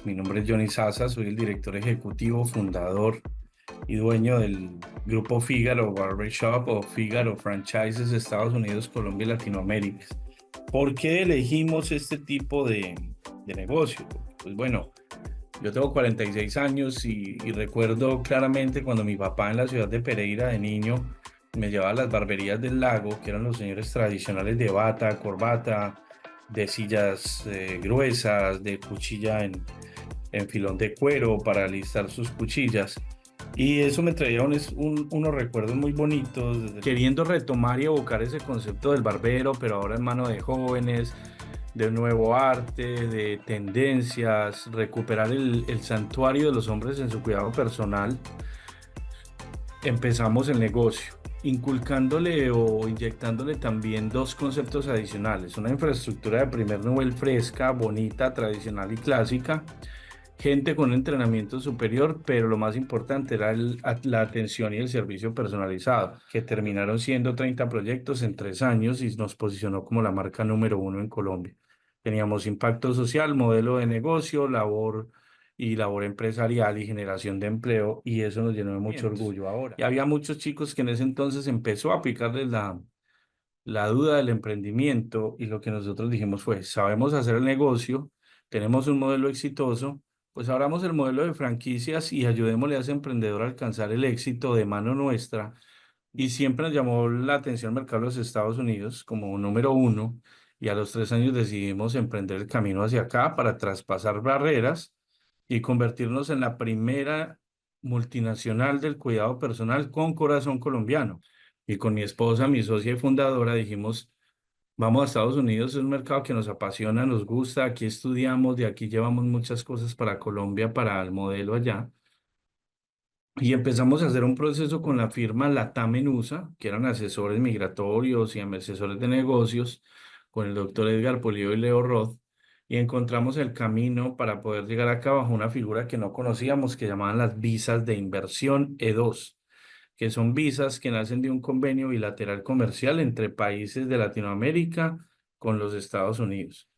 días. Mi nombre es Johnny Sasa, soy el director ejecutivo, fundador y dueño del grupo Fígaro Barbershop o Fígaro Franchises Estados Unidos, Colombia y Latinoamérica. ¿Por qué elegimos este tipo de negocio? Pues bueno, yo tengo 46 años y recuerdo claramente cuando mi papá en la ciudad de Pereira de niño me llevaba a las barberías del lago, que eran los señores tradicionales de bata, corbata, de sillas gruesas, de cuchilla en filón de cuero para alistar sus cuchillas. Y eso me traía unos recuerdos muy bonitos, queriendo retomar y evocar ese concepto del barbero, pero ahora en mano de jóvenes, de nuevo arte, de tendencias, recuperar el santuario de los hombres en su cuidado personal. Empezamos el negocio, inculcándole o inyectándole también dos conceptos adicionales: una infraestructura de primer nivel fresca, bonita, tradicional y clásica, gente con un entrenamiento superior, pero lo más importante era la atención y el servicio personalizado, que terminaron siendo 30 proyectos en 3 años y nos posicionó como la marca número uno en Colombia. Teníamos impacto social, modelo de negocio, labor empresarial y generación de empleo, y eso nos llenó de mucho orgullo ahora. Y había muchos chicos que en ese entonces empezó a picarles la duda del emprendimiento, y lo que nosotros dijimos fue: sabemos hacer el negocio, tenemos un modelo exitoso, pues abramos el modelo de franquicias y ayudémosle a ese emprendedor a alcanzar el éxito de mano nuestra. Y siempre nos llamó la atención el mercado de los Estados Unidos como número uno, y a los 3 años decidimos emprender el camino hacia acá para traspasar barreras y convertirnos en la primera multinacional del cuidado personal con corazón colombiano. Y con mi esposa, mi socia y fundadora, dijimos: vamos a Estados Unidos, es un mercado que nos apasiona, nos gusta, aquí estudiamos, de aquí llevamos muchas cosas para Colombia, para el modelo allá. Y empezamos a hacer un proceso con la firma Latam en USA, que eran asesores migratorios y asesores de negocios, con el doctor Edgar Polillo y Leo Roth, y encontramos el camino para poder llegar acá bajo una figura que no conocíamos, que llamaban las visas de inversión E2, que son visas que nacen de un convenio bilateral comercial entre países de Latinoamérica con los Estados Unidos.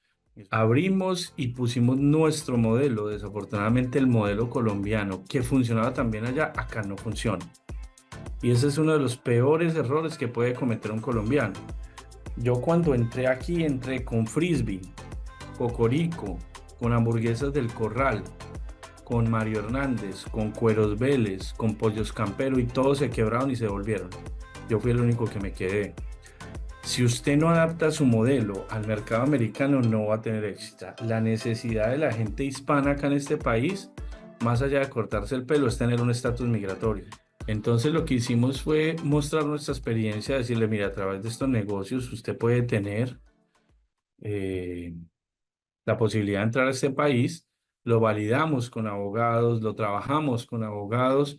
Abrimos y pusimos nuestro modelo. Desafortunadamente, el modelo colombiano, que funcionaba también allá, acá no funciona. Y ese es uno de los peores errores que puede cometer un colombiano. Yo cuando entré aquí, entré con frisbee, cocorico, con hamburguesas del Corral, con Mario Hernández, con Cueros Vélez, con Pollos Campero, y todos se quebraron y se volvieron. Yo fui el único que me quedé. Si usted no adapta su modelo al mercado americano, no va a tener éxito. La necesidad de la gente hispana acá en este país, más allá de cortarse el pelo, es tener un estatus migratorio. Entonces lo que hicimos fue mostrar nuestra experiencia, decirle: mira, a través de estos negocios usted puede tener eh, la posibilidad de entrar a este país. Lo validamos con abogados, lo trabajamos con abogados,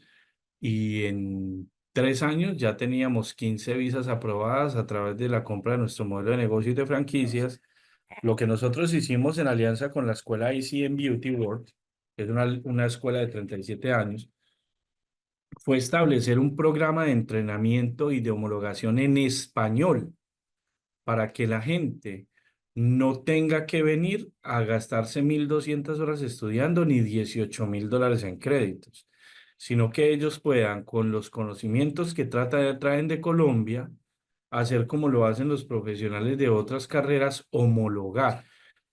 y en 3 años ya teníamos 15 visas aprobadas a través de la compra de nuestro modelo de negocio y de franquicias. Lo que nosotros hicimos en alianza con la escuela ICM Beauty World, que es una escuela de 37 años, fue establecer un programa de entrenamiento y de homologación en español, para que la gente no tenga que venir a gastarse 1.200 horas estudiando ni $18.000 en créditos, sino que ellos puedan, con los conocimientos que traen de Colombia, hacer como lo hacen los profesionales de otras carreras: homologar.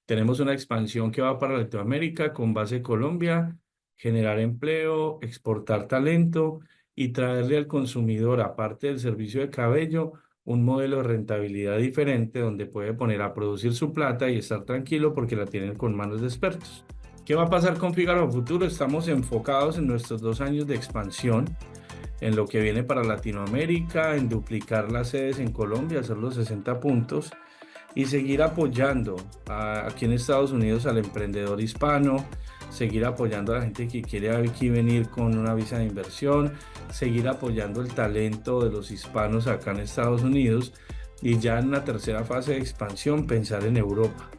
Tenemos una expansión que va para Latinoamérica con base Colombia, generar empleo, exportar talento y traerle al consumidor, aparte del servicio de cabello, un modelo de rentabilidad diferente, donde puede poner a producir su plata y estar tranquilo porque la tienen con manos de expertos. ¿Qué va a pasar con Fígaro a futuro? Estamos enfocados en nuestros 2 años de expansión, en lo que viene para Latinoamérica, en duplicar las sedes en Colombia, hacer los 60 puntos, y seguir apoyando aquí en Estados Unidos al emprendedor hispano, seguir apoyando a la gente que quiere aquí venir con una visa de inversión, seguir apoyando el talento de los hispanos acá en Estados Unidos, y ya en la tercera fase de expansión pensar en Europa.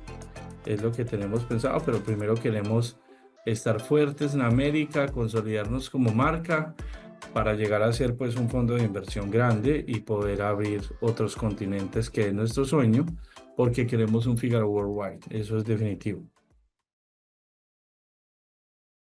Es lo que tenemos pensado, pero primero queremos estar fuertes en América, consolidarnos como marca, para llegar a ser pues un fondo de inversión grande y poder abrir otros continentes, que es nuestro sueño, porque queremos un Fígaro Worldwide. Eso es definitivo.